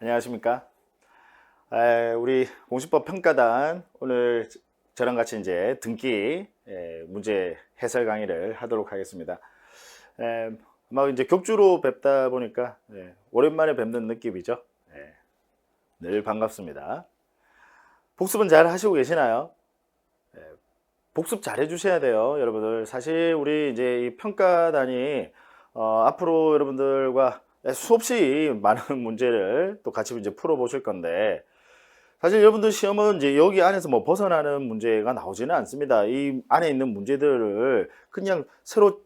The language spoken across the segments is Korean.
안녕하십니까? 우리 공시법 평가단 오늘 저랑 같이 이제 등기 문제 해설 강의를 하도록 하겠습니다. 아마 이제 격주로 뵙다 보니까 오랜만에 뵙는 느낌이죠. 늘 반갑습니다. 복습은 잘 하시고 계시나요? 복습 잘 해주셔야 돼요, 여러분들. 사실 우리 이제 이 평가단이 앞으로 여러분들과 수없이 많은 문제를 또 같이 이제 풀어보실 건데, 사실 여러분들 시험은 이제 여기 안에서 뭐 벗어나는 문제가 나오지는 않습니다. 이 안에 있는 문제들을 그냥 새로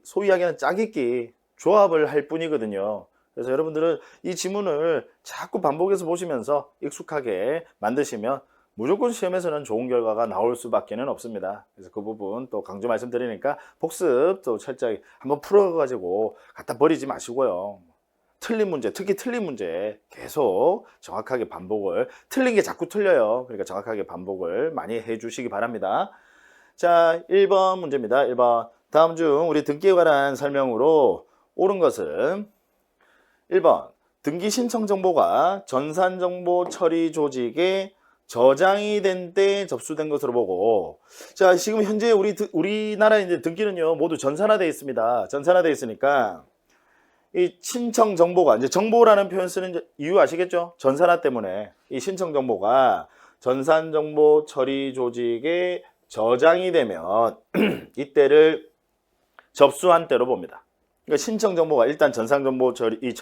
소위 이야기하는 짜깁기 조합을 할 뿐이거든요. 그래서 여러분들은 이 지문을 자꾸 반복해서 보시면서 익숙하게 만드시면 무조건 시험에서는 좋은 결과가 나올 수밖에 없습니다. 그래서 그 부분 또 강조 말씀드리니까 복습 또 철저히 한번 풀어가지고 갖다 버리지 마시고요. 틀린 문제, 특히 틀린 문제 계속 정확하게 반복을, 틀린 게 자꾸 틀려요. 그러니까 정확하게 반복을 많이 해주시기 바랍니다. 자, 1번 문제입니다. 1번. 다음 중 우리 등기에 관한 설명으로 옳은 것은 1번. 등기 신청 정보가 전산정보 처리 조직에 저장이 된 때 접수된 것으로 보고, 자, 지금 현재 우리나라 이제 등기는요, 모두 전산화되어 있습니다. 전산화되어 있으니까, 이 신청 정보가, 이제 정보라는 표현 쓰는 이유 아시겠죠? 전산화 때문에. 이 신청 정보가 전산 정보 처리 조직에 저장이 되면, 이때를 접수한 때로 봅니다. 그러니까 신청 정보가 일단 전산 정보 처리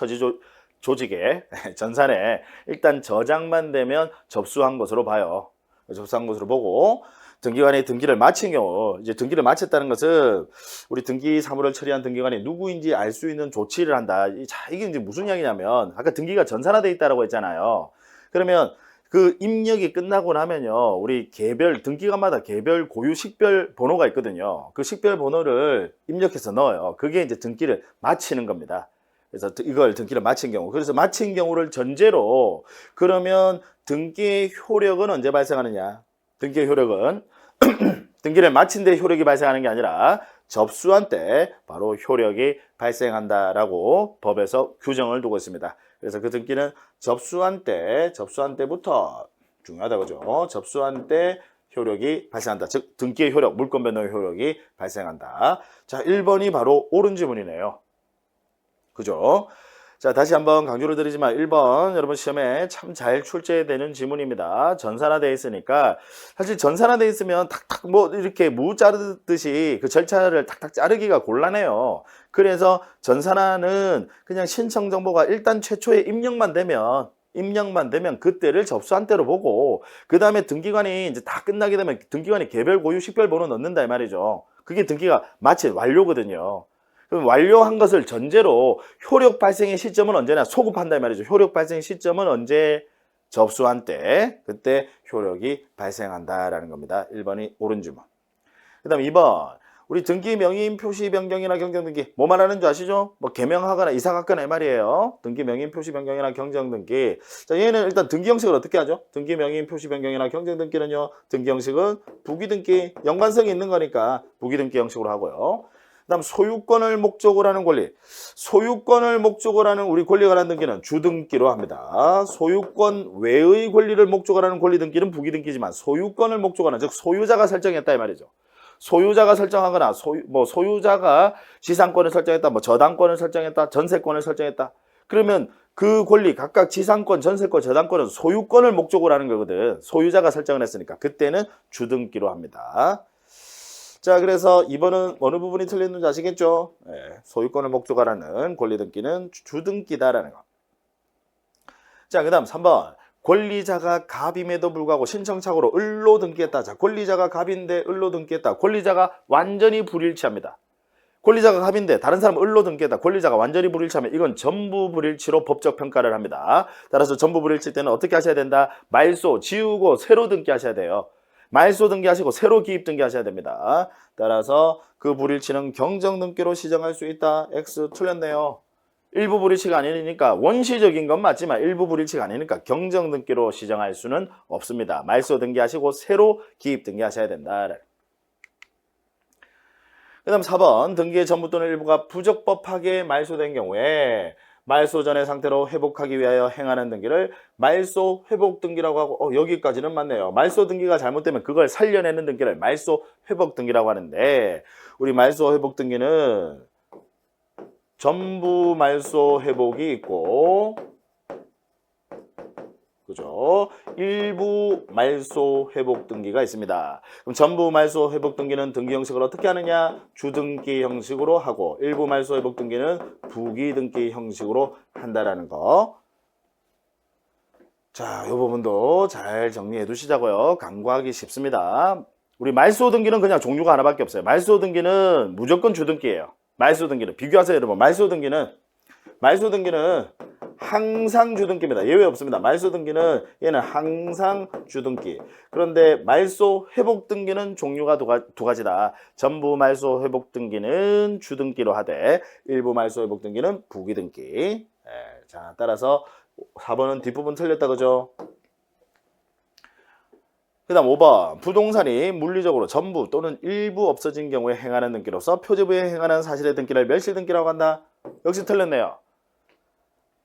조직에 전산에 일단 저장만 되면 접수한 것으로 봐요. 접수한 것으로 보고, 등기관이 등기를 마친 경우, 이제 등기를 마쳤다는 것은 우리 등기 사무를 처리한 등기관이 누구인지 알 수 있는 조치를 한다. 자, 이게 이제 무슨 이야기냐면, 아까 등기가 전산화되어 있다고 했잖아요. 그러면 그 입력이 끝나고 나면요, 우리 개별 등기관마다 개별 고유 식별 번호가 있거든요. 그 식별 번호를 입력해서 넣어요. 그게 이제 등기를 마치는 겁니다. 그래서 이걸 등기를 마친 경우, 그래서 마친 경우를 전제로, 그러면 등기의 효력은 언제 발생하느냐? 등기의 효력은 등기를 마친 데 효력이 발생하는 게 아니라 접수한 때 바로 효력이 발생한다라고 법에서 규정을 두고 있습니다. 그래서 그 등기는 접수한 때부터 중요하다, 그죠? 접수한 때 효력이 발생한다. 즉 등기의 효력, 물권 변동의 효력이 발생한다. 자, 1번이 바로 옳은 지문이네요. 그죠? 자, 다시 한번 강조를 드리지만 1번 여러분 시험에 참 잘 출제되는 지문입니다. 전산화되어 있으니까, 사실 전산화되어 있으면 탁탁 뭐 이렇게 무 자르듯이 그 절차를 탁탁 자르기가 곤란해요. 그래서 전산화는 그냥 신청 정보가 일단 최초에 입력만 되면 그때를 접수한 때로 보고, 그 다음에 등기관이 이제 다 끝나게 되면 등기관이 개별 고유 식별 번호 넣는다 이 말이죠. 그게 등기가 마치 완료거든요. 그럼 완료한 것을 전제로 효력 발생의 시점은 언제나 소급한다 이 말이죠. 효력 발생 시점은 언제? 접수한 때, 그때 효력이 발생한다라는 겁니다. 1번이 옳은 주문. 그 다음 2번. 우리 등기 명의인 표시 변경이나 경정 등기 뭐 말하는 줄 아시죠? 뭐 개명하거나 이사 갔거나 이 말이에요. 등기 명의인 표시 변경이나 경정 등기. 자, 얘는 일단 등기 형식을 어떻게 하죠? 등기 명의인 표시 변경이나 경정 등기는요, 등기 형식은 부기등기, 연관성이 있는 거니까 부기등기 형식으로 하고요. 그다음 소유권을 목적으로 하는 권리. 소유권을 목적으로 하는 우리 권리에 관한 등기는 주등기로 합니다. 소유권 외의 권리를 목적으로 하는 권리 등기는 부기등기지만, 소유권을 목적으로 하는, 즉 소유자가 설정했다 이 말이죠. 소유자가 설정하거나 소유자가 지상권을 설정했다, 뭐 저당권을 설정했다, 전세권을 설정했다. 그러면 그 권리 각각 지상권, 전세권, 저당권은 소유권을 목적으로 하는 거거든. 소유자가 설정을 했으니까 그때는 주등기로 합니다. 자, 그래서 2번은 어느 부분이 틀렸는지 아시겠죠? 소유권을 목적으로 하는 권리 등기는 주등기다라는 거. 자, 그 다음 3번. 권리자가 갑임에도 불구하고 신청착오로 을로 등기했다. 자, 권리자가 갑인데 을로 등기했다. 권리자가 완전히 불일치합니다. 권리자가 갑인데 다른 사람은 을로 등기했다. 권리자가 완전히 불일치하면 이건 전부 불일치로 법적 평가를 합니다. 따라서 전부 불일치 때는 어떻게 하셔야 된다? 말소, 지우고 새로 등기하셔야 돼요. 말소 등기하시고 새로 기입 등기하셔야 됩니다. 따라서 그 불일치는 경정 등기로 시정할 수 있다. X 틀렸네요. 일부 불일치가 아니니까, 원시적인 건 맞지만 일부 불일치가 아니니까 경정 등기로 시정할 수는 없습니다. 말소 등기하시고 새로 기입 등기하셔야 된다. 그 다음 4번. 등기의 전부 또는 일부가 부적법하게 말소된 경우에 말소 전의 상태로 회복하기 위하여 행하는 등기를 말소 회복 등기라고 하고, 여기까지는 맞네요. 말소 등기가 잘못되면 그걸 살려내는 등기를 말소 회복 등기라고 하는데, 우리 말소 회복 등기는 전부 말소 회복이 있고, 그죠? 일부 말소 회복 등기가 있습니다. 그럼 전부 말소 회복 등기는 등기 형식을 어떻게 하느냐? 주등기 형식으로 하고, 일부 말소 회복 등기는 부기등기 형식으로 한다라는 거. 자, 이 부분도 잘 정리해 두시자고요. 간과하기 쉽습니다. 우리 말소 등기는 그냥 종류가 하나밖에 없어요. 말소 등기는 무조건 주등기예요. 말소 등기는 비교하세요, 여러분. 말소 등기는 항상 주등기입니다. 예외 없습니다. 말소 등기는 얘는 항상 주등기. 그런데 말소 회복 등기는 종류가 두 가지다. 전부 말소 회복 등기는 주등기로 하되, 일부 말소 회복 등기는 부기등기. 자, 따라서 4번은 뒷부분 틀렸다, 그죠? 그 다음 5번, 부동산이 물리적으로 전부 또는 일부 없어진 경우에 행하는 등기로서 표제부에 행하는 사실의 등기를 멸실등기라고 한다. 역시 틀렸네요.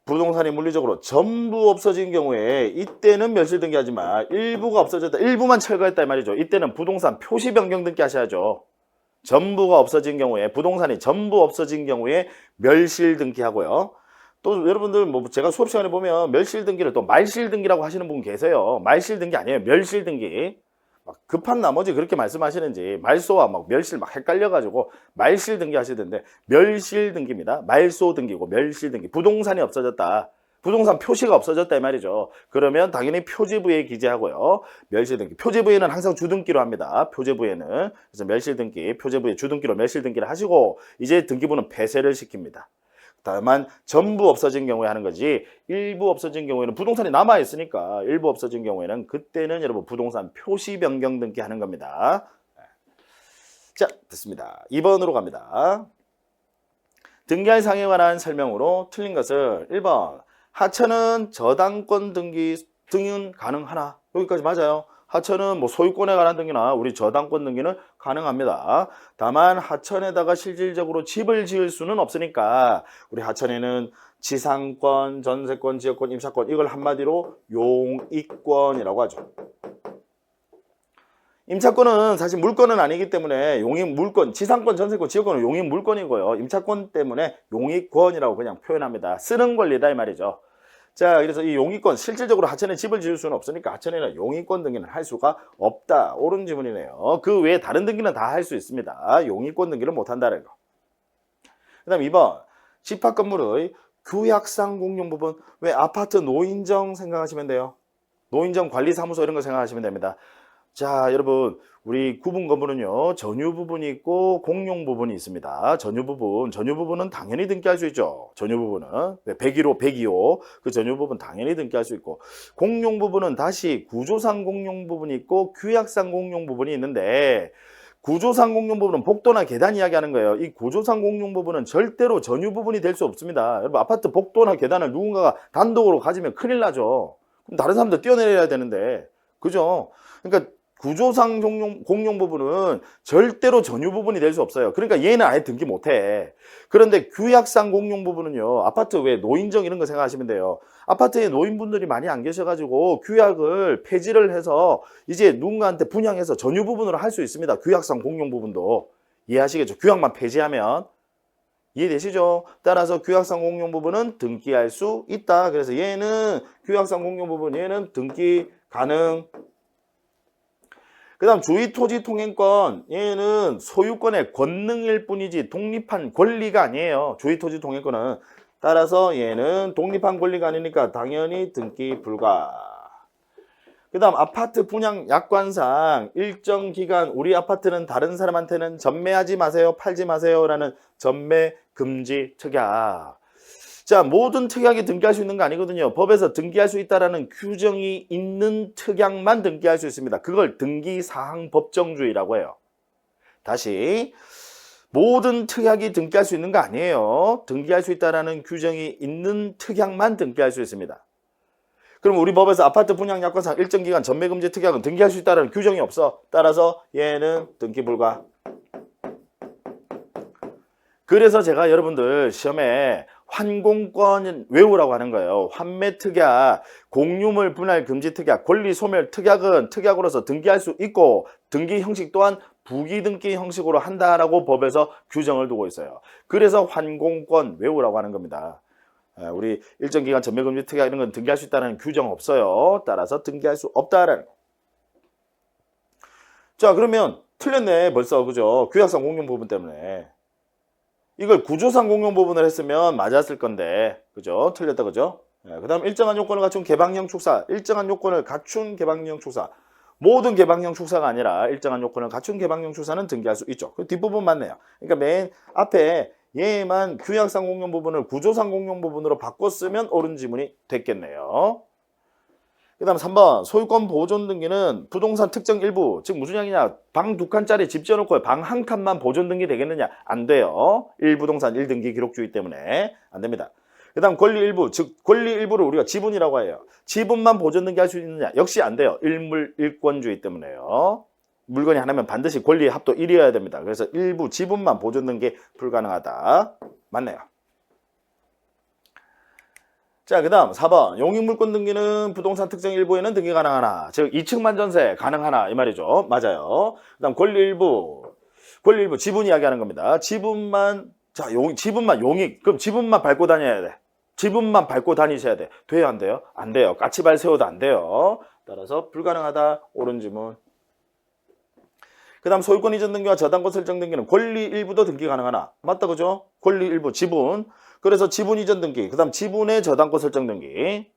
부동산이 물리적으로 전부 없어진 경우에 이때는 멸실등기 하지만 일부가 없어졌다, 일부만 철거했다 이 말이죠. 이때는 부동산 표시 변경 등기 하셔야죠. 전부가 없어진 경우에, 부동산이 전부 없어진 경우에 멸실등기 하고요. 또 여러분들 뭐 제가 수업 시간에 보면 멸실등기를 또 말실등기라고 하시는 분 계세요. 말실등기 아니에요. 멸실등기. 막 급한 나머지 그렇게 말씀하시는지 말소와 막 멸실 막 헷갈려가지고 말실등기 하시던데, 멸실등기입니다. 말소등기고 멸실등기. 부동산이 없어졌다, 부동산 표시가 없어졌다 이 말이죠. 그러면 당연히 표지부에 기재하고요. 멸실등기. 표지부에는 항상 주등기로 합니다. 표제부에는. 그래서 멸실등기, 표제부에 주등기로 멸실등기를 하시고, 이제 등기부는 폐쇄를 시킵니다. 다만 전부 없어진 경우에 하는 거지, 일부 없어진 경우에는 부동산이 남아있으니까 일부 없어진 경우에는 그때는 여러분 부동산 표시 변경 등기 하는 겁니다. 자, 됐습니다. 2번으로 갑니다. 등기할 사항에 관한 설명으로 틀린 것을 1번, 하천은 저당권 등기 등은 가능하나? 여기까지 맞아요. 하천은 뭐 소유권에 관한 등기나 우리 저당권 등기는 가능합니다. 다만 하천에다가 실질적으로 집을 지을 수는 없으니까 우리 하천에는 지상권, 전세권, 지역권, 임차권, 이걸 한마디로 용익권이라고 하죠. 임차권은 사실 물권은 아니기 때문에 용익물권, 지상권, 전세권, 지역권은 용익물권이고요. 임차권 때문에 용익권이라고 그냥 표현합니다. 쓰는 권리다 이 말이죠. 자, 그래서 이 용익권, 실질적으로 하천에 집을 지을 수는 없으니까 하천에는 용익권 등기는 할 수가 없다. 옳은 지문이네요. 그 외에 다른 등기는 다 할 수 있습니다. 용익권 등기를 못 한다는 거. 그 다음 2번, 집합 건물의 규약상 공용 부분. 왜 아파트 노인정 생각하시면 돼요. 노인정 관리사무소 이런 거 생각하시면 됩니다. 자, 여러분, 우리 구분 건물은요, 전유 부분이 있고 공용 부분이 있습니다. 전유 부분은 당연히 등기할 수 있죠. 전유 부분은 101호, 102호 그 전유 부분 당연히 등기할 수 있고, 공용 부분은 다시 구조상 공용 부분이 있고 규약상 공용 부분이 있는데, 구조상 공용 부분은 복도나 계단 이야기하는 거예요. 이 구조상 공용 부분은 절대로 전유 부분이 될 수 없습니다. 여러분, 아파트 복도나 계단을 누군가가 단독으로 가지면 큰일 나죠. 그럼 다른 사람들 뛰어내려야 되는데, 그죠? 그러니까 구조상 공용 부분은 절대로 전유 부분이 될 수 없어요. 그러니까 얘는 아예 등기 못해. 그런데 규약상 공용 부분은요, 아파트 외에 노인정 이런 거 생각하시면 돼요. 아파트에 노인분들이 많이 안 계셔가지고 규약을 폐지를 해서 이제 누군가한테 분양해서 전유 부분으로 할 수 있습니다. 규약상 공용 부분도. 이해하시겠죠? 규약만 폐지하면. 이해되시죠? 따라서 규약상 공용 부분은 등기할 수 있다. 그래서 얘는 규약상 공용 부분, 얘는 등기 가능. 그 다음 주의토지통행권, 얘는 소유권의 권능일 뿐이지 독립한 권리가 아니에요. 주의토지통행권은. 따라서 얘는 독립한 권리가 아니니까 당연히 등기 불가. 그 다음 아파트 분양 약관상 일정 기간 우리 아파트는 다른 사람한테는 전매하지 마세요, 팔지 마세요 라는 전매 금지 특약. 자, 모든 특약이 등기할 수 있는 거 아니거든요. 법에서 등기할 수 있다라는 규정이 있는 특약만 등기할 수 있습니다. 그걸 등기사항 법정주의라고 해요. 다시, 모든 특약이 등기할 수 있는 거 아니에요. 등기할 수 있다라는 규정이 있는 특약만 등기할 수 있습니다. 그럼 우리 법에서 아파트 분양 약관상 일정 기간 전매 금지 특약은 등기할 수 있다라는 규정이 없어. 따라서 얘는 등기 불가. 그래서 제가 여러분들 시험에 환공권 외우라고 하는 거예요. 환매 특약, 공유물 분할 금지 특약, 권리 소멸 특약은 특약으로서 등기할 수 있고 등기 형식 또한 부기등기 형식으로 한다라고 법에서 규정을 두고 있어요. 그래서 환공권 외우라고 하는 겁니다. 우리 일정 기간 전매 금지 특약 이런 건 등기할 수 있다는 규정 없어요. 따라서 등기할 수 없다라는 거. 자, 그러면 틀렸네 벌써, 그죠? 규약상 공용 부분 때문에. 이걸 구조상 공용 부분을 했으면 맞았을 건데, 그죠? 틀렸다, 그죠? 그 다음 일정한 요건을 갖춘 개방형 축사, 일정한 요건을 갖춘 개방형 축사. 모든 개방형 축사가 아니라 일정한 요건을 갖춘 개방형 축사는 등기할 수 있죠. 그 뒷부분 맞네요. 그러니까 맨 앞에 얘만 규약상 공용 부분을 구조상 공용 부분으로 바꿨으면 옳은 지문이 됐겠네요. 그 다음 3번 소유권 보존 등기는 부동산 특정 일부, 즉 무슨 이야기냐, 방 2칸짜리 집 지어놓고 방 1칸만 보존 등기 되겠느냐? 안 돼요. 1부동산 1등기 기록주의 때문에 안 됩니다. 그 다음 권리 일부, 즉 권리 일부를 우리가 지분이라고 해요. 지분만 보존 등기할 수 있느냐? 역시 안 돼요. 일물일권주의 때문에요. 물건이 하나면 반드시 권리의 합도 1이어야 됩니다. 그래서 일부 지분만 보존 등기 불가능하다. 맞네요. 자, 그 다음 4번 용익물권 등기는 부동산 특정 일부에는 등기 가능하나, 즉 2층만 전세 가능하나 이 말이죠. 맞아요. 그 다음 권리 일부 지분 이야기하는 겁니다. 지분만, 자, 지분만 용익, 그럼 지분만 밟고 다녀야 돼. 지분만 밟고 다니셔야 돼. 돼요, 안 돼요? 안 돼요. 까치발 세워도 안 돼요. 따라서 불가능하다. 옳은 지문. 그 다음 소유권 이전 등기와 저당권 설정 등기는 권리 일부도 등기 가능하나? 맞다, 그죠? 권리 일부 지분. 그래서 지분 이전 등기, 그 다음 지분의 저당권 설정 등기,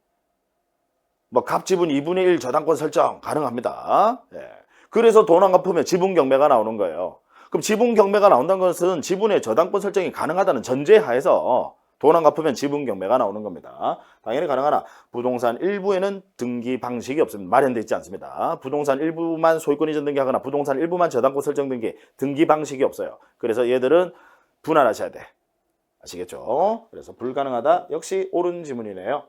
뭐 갑지분 2분의 1 저당권 설정 가능합니다. 예. 그래서 돈 안 갚으면 지분 경매가 나오는 거예요. 그럼 지분 경매가 나온다는 것은 지분의 저당권 설정이 가능하다는 전제하에서 돈 안 갚으면 지분 경매가 나오는 겁니다. 당연히 가능하나 부동산 일부에는 등기 방식이 없습니다. 마련되어 있지 않습니다. 부동산 일부만 소유권 이전 등기하거나 부동산 일부만 저당권 설정 등기 방식이 없어요. 그래서 얘들은 분할하셔야 돼. 아시겠죠? 그래서 불가능하다. 역시 옳은 지문이네요.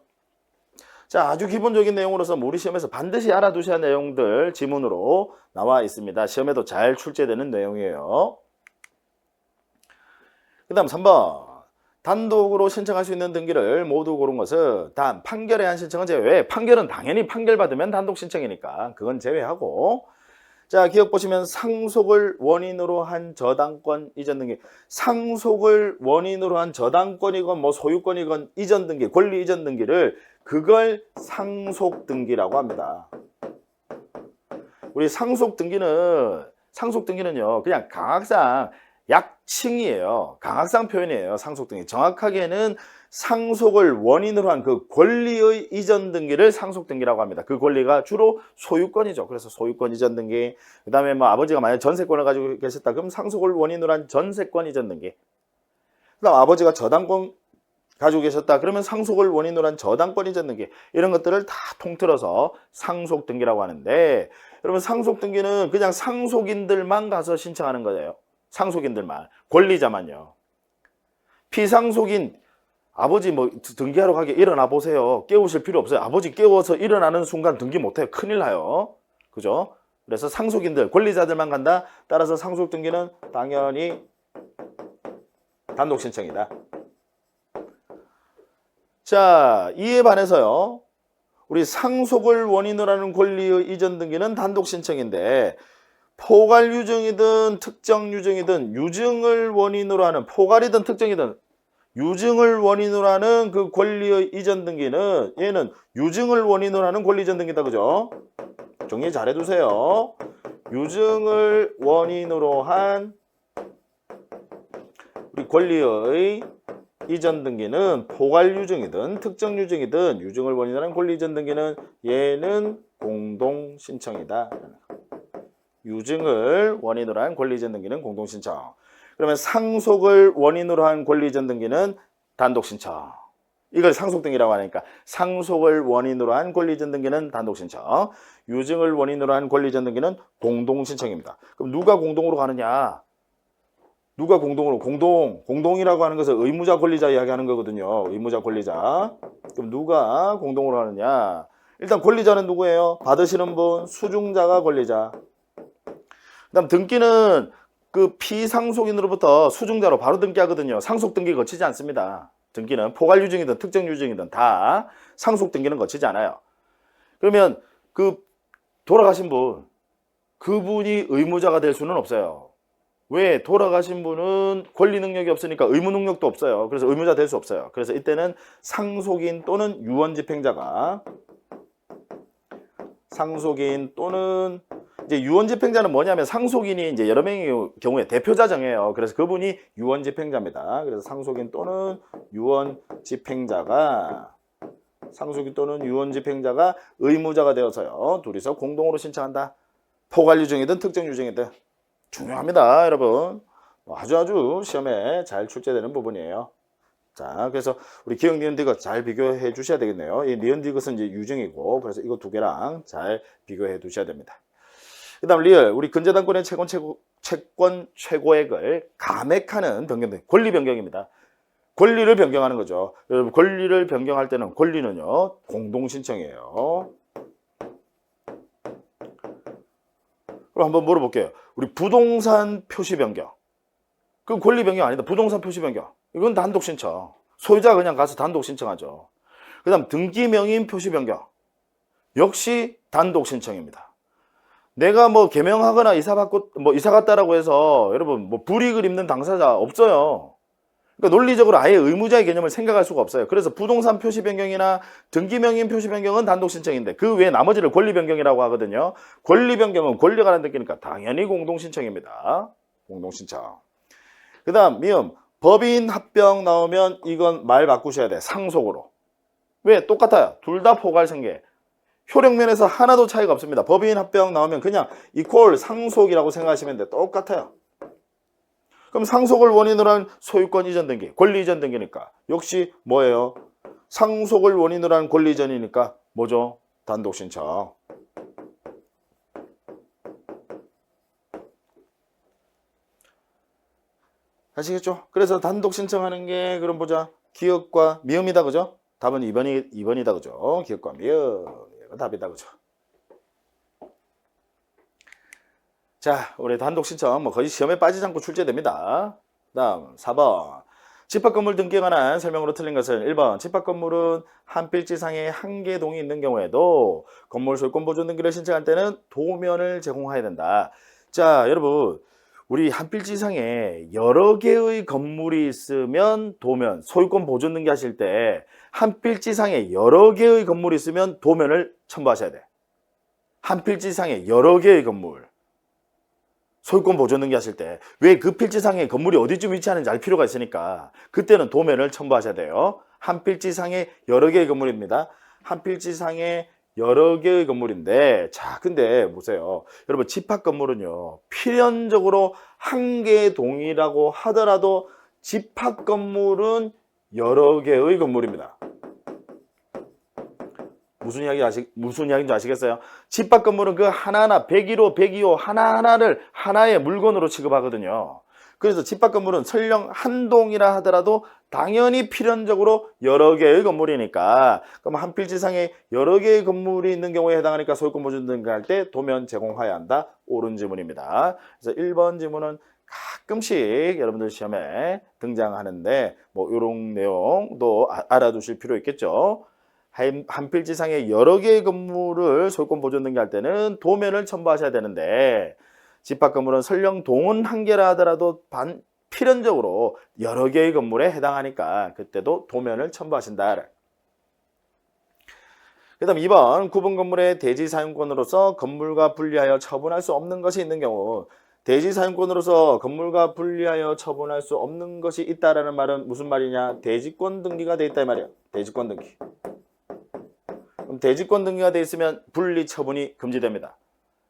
자, 아주 기본적인 내용으로서 우리 시험에서 반드시 알아두셔야 할 내용들 지문으로 나와 있습니다. 시험에도 잘 출제되는 내용이에요. 그 다음 3번 단독으로 신청할 수 있는 등기를 모두 고른 것은 단 판결에 한 신청은 제외. 판결은 당연히 판결받으면 단독 신청이니까 그건 제외하고, 자, 기억 보시면 상속을 원인으로 한 저당권 이전 등기. 상속을 원인으로 한 저당권이건 뭐 소유권이건 이전 등기, 권리 이전 등기를 그걸 상속 등기라고 합니다. 우리 상속 등기는요, 그냥 강학상 약칭이에요. 강학상 표현이에요. 상속 등기. 정확하게는 상속을 원인으로 한 그 권리의 이전 등기를 상속 등기라고 합니다. 그 권리가 주로 소유권이죠. 그래서 소유권 이전 등기. 그 다음에 뭐 아버지가 만약 전세권을 가지고 계셨다 그럼 상속을 원인으로 한 전세권 이전 등기. 그 다음 아버지가 저당권 가지고 계셨다 그러면 상속을 원인으로 한 저당권 이전 등기. 이런 것들을 다 통틀어서 상속 등기라고 하는데, 여러분 상속 등기는 그냥 상속인들만 가서 신청하는 거예요. 상속인들만. 권리자만요. 피상속인 아버지 뭐 등기하러 가게 일어나 보세요. 깨우실 필요 없어요. 아버지 깨워서 일어나는 순간 등기 못해요. 큰일 나요. 그죠? 그래서 상속인들, 권리자들만 간다. 따라서 상속 등기는 당연히 단독 신청이다. 자, 이에 반해서요, 우리 상속을 원인으로 하는 권리의 이전 등기는 단독 신청인데, 포괄 유증이든 특정 유증이든 유증을 원인으로 하는, 포괄이든 특정이든 유증을 원인으로 하는 그 권리의 이전 등기는 얘는 유증을 원인으로 하는 권리 이전 등기다. 그죠? 정리 잘 해두세요. 유증을 원인으로 한 우리 권리의 이전 등기는 포괄 유증이든 특정 유증이든 유증을 원인으로 하는 권리 이전 등기는 얘는 공동 신청이다. 유증을 원인으로 한 권리 이전 등기는 공동 신청. 그러면 상속을 원인으로 한 권리 이전 등기는 단독 신청. 이걸 상속 등기라고 하니까 상속을 원인으로 한 권리 이전 등기는 단독 신청. 유증을 원인으로 한 권리 이전 등기는 공동 신청입니다. 그럼 누가 공동으로 가느냐? 누가 공동으로? 공동이라고 하는 것은 의무자 권리자 이야기하는 거거든요. 의무자 권리자. 그럼 누가 공동으로 가느냐? 일단 권리자는 누구예요? 받으시는 분, 수중자가 권리자. 그다음 등기는 그 피상속인으로부터 수중자로 바로 등기하거든요. 상속 등기 거치지 않습니다. 등기는 포괄 유증이든 특정 유증이든 다 상속 등기는 거치지 않아요. 그러면 그 돌아가신 분, 그분이 의무자가 될 수는 없어요. 왜? 돌아가신 분은 권리 능력이 없으니까 의무 능력도 없어요. 그래서 의무자 될 수 없어요. 그래서 이때는 상속인 또는 유언집행자가 상속인 또는 이제 유언집행자는 뭐냐면 상속인이 이제 여러 명의 경우에 대표자 정해요. 그래서 그분이 유언집행자입니다. 그래서 상속인 또는 유언집행자가 의무자가 되어서요. 둘이서 공동으로 신청한다. 포괄 유증이든 특정 유증이든 중요합니다, 여러분. 아주 시험에 잘 출제되는 부분이에요. 자, 그래서 우리 기억 니은 디귿 잘 비교해 주셔야 되겠네요. 이 니은 디귿은 이제 유증이고, 그래서 이거 두 개랑 잘 비교해 두셔야 됩니다. 그 다음 리을, 우리 근저당권의 채권 최고액을 감액하는 변경, 권리 변경입니다. 권리를 변경하는 거죠. 여러분, 권리를 변경할 때는 권리는요, 공동신청이에요. 그럼 한번 물어볼게요. 우리 부동산 표시 변경. 그건 권리 변경 아니다. 부동산 표시 변경. 이건 단독 신청. 소유자가 그냥 가서 단독 신청하죠. 그 다음 등기 명의인 표시 변경. 역시 단독 신청입니다. 내가 뭐 개명하거나 이사 갔다라고 해서 여러분 뭐 불이익을 입는 당사자 없어요. 그러니까 논리적으로 아예 의무자의 개념을 생각할 수가 없어요. 그래서 부동산 표시 변경이나 등기 명의인 표시 변경은 단독 신청인데 그 외에 나머지를 권리 변경이라고 하거든요. 권리 변경은 권리가 관한 등기니까 당연히 공동 신청입니다. 공동 신청. 그 다음 미음 법인 합병 나오면 이건 말 바꾸셔야 돼. 상속으로. 왜? 똑같아요. 둘 다 포괄 생계. 효력면에서 하나도 차이가 없습니다. 법인 합병 나오면 그냥 이퀄 상속이라고 생각하시면 돼. 똑같아요. 그럼 상속을 원인으로 한 소유권 이전 등기, 권리 이전 등기니까 역시 뭐예요? 상속을 원인으로 한 권리 이전이니까 뭐죠? 단독 신청. 아시겠죠? 그래서 단독 신청하는 게 그럼 보자. 기억과 미음이다, 그죠? 답은 2번이다, 그죠? 기억과 미음. 이거 답이다, 그죠? 자, 우리 단독 신청 뭐 거의 시험에 빠지지 않고 출제됩니다. 다음 4번. 집합건물 등기에 관한 설명으로 틀린 것은 1번. 집합건물은 한 필지상에 한 개 동이 있는 경우에도 건물 소유권 보존 등기를 신청할 때는 도면을 제공해야 된다. 자, 여러분. 우리 한 필지상에 여러 개의 건물이 있으면 도면, 소유권 보존 등기 하실 때 한 필지상에 여러 개의 건물이 있으면 도면을 첨부하셔야 돼. 한 필지상에 여러 개의 건물. 소유권 보존 등기 하실 때 왜 그 필지상에 건물이 어디쯤 위치하는지 알 필요가 있으니까 그때는 도면을 첨부하셔야 돼요. 한 필지상에 여러 개의 건물입니다. 한 필지상에 여러 개의 건물인데 자 근데 보세요. 여러분 집합 건물은요. 필연적으로 한 개의 동이라고 하더라도 집합 건물은 여러 개의 건물입니다. 무슨 이야기인지 아시겠어요? 집합 건물은 그 하나하나 101호, 102호 하나하나를 하나의 물건으로 취급하거든요. 그래서 집합 건물은 설령 한 동이라 하더라도 당연히 필연적으로 여러 개의 건물이니까 그럼 한 필지상에 여러 개의 건물이 있는 경우에 해당하니까 소유권 보존 등기할 때 도면 제공해야 한다. 옳은 지문입니다. 그래서 1번 지문은 가끔씩 여러분들 시험에 등장하는데 뭐 이런 내용도 알아두실 필요 있겠죠. 한 필지상에 여러 개의 건물을 소유권 보존 등기할 때는 도면을 첨부하셔야 되는데 집합 건물은 설령 동은 한 개라 하더라도 필연적으로 여러 개의 건물에 해당하니까 그때도 도면을 첨부하신다. 그 다음 2번 구분 건물의 대지 사용권으로서 건물과 분리하여 처분할 수 없는 것이 있는 경우 대지 사용권으로서 건물과 분리하여 처분할 수 없는 것이 있다라는 말은 무슨 말이냐? 대지권 등기가 돼 있다 이 말이야. 대지권 등기. 그럼 대지권 등기가 돼 있으면 분리 처분이 금지됩니다.